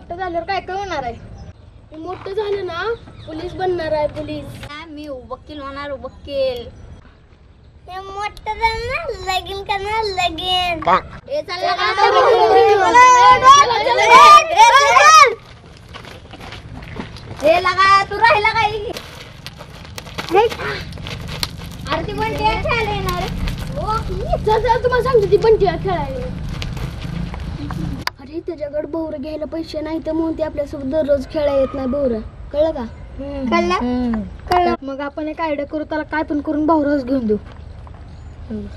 मोठं झाल्यावर काय काय होणार आहे? मोठं झालं ना पोलीस बनणार आहे, पोलीस. मी वकील होणार, वकील. मोठं झालं लगीन करणार, लगीन. हे चाललं का? हे लगा तू राहिला काय? आरती बंटी खेळायला येणार. तुम्हाला सांगते ती बंटी खेळायला. अरे त्याच्याकडे बोर घ्यायला पैसे नाही तर म्हणून ते आपल्यासोबत दररोज खेळायला येत नाही बोर. कळलं का? कळलं. मग आपण एक आयडिया करू, त्याला काय पण करून भाऊरच घेऊन देऊ.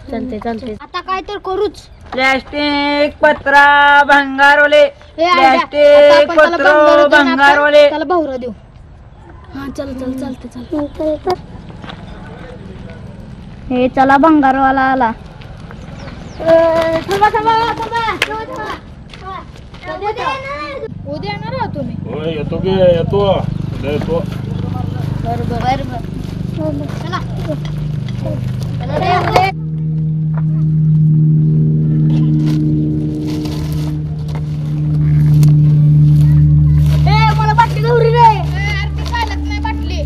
चालते. आता काय तर करूच. प्लॅस्टिक पत्रा भंगारवले, प्लॅस्टिक पत्र भंगारवले. त्याला भाऊरा देऊ. हा चालते. हे चला भंगारवाला आला. उद्या येणार आहात तुम्ही? होय येतो की येतो उद्या येतो. बरोबर. चला. मला बाटली गौरी रे. अरे चालत नाही बाटली.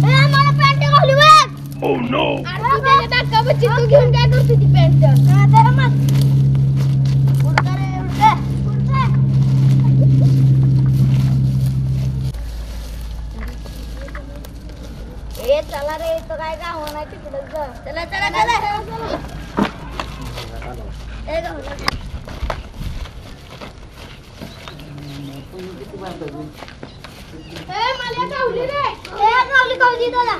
मला पॅन्ट घालू बघ. Oh no. अरे त्याच्या टाका बच्ची तू घेऊन काय करते ती पॅन्ट? चला रे, तो काय गाव नाही तिकडे. चला. मला गावली रे. गावली त्याला.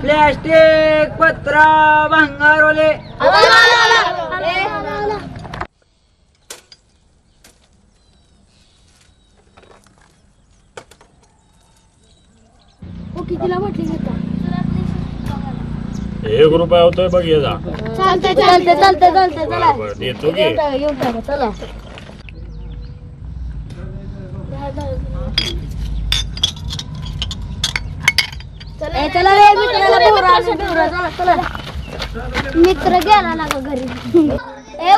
प्लॅस्टिक पत्रा भंगारवले. कितीला म्हटली घेता? ₹1 होतोय बघ ये जा. चालते. चला. बरं, येतो की. येऊन टाका. चला. चला रे, मित्र गेला ना घरी.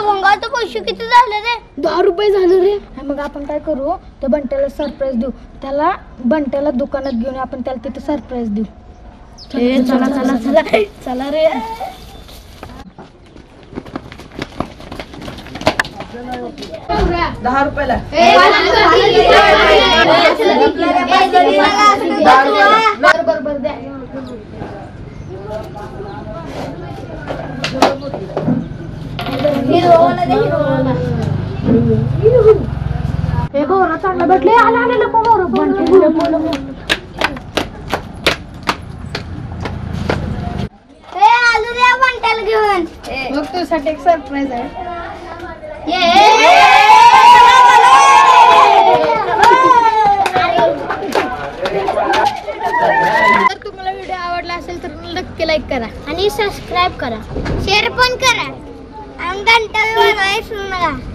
भंगार तर पैसे किती झाले रे? ₹10 झालं रे. मग आपण काय करू, त्या बंट्याला सरप्राईज देऊ. बंट्याला दुकानात घेऊन आपण त्याला तिथे सरप्राईज देऊ. चला रे. ₹10 बरोबर द्या. हे गौरा चांगला भेटले. आला नको गौरा. आलू रे बंट्याला घेऊन. मग तुझ्यासाठी एक सरप्राईज आहे. जर तुम्हाला व्हिडिओ आवडला असेल तर नक्की लाईक करा आणि सबस्क्राईब करा, शेअर पण करा आणि घंटा वाजवायला विसरू नका.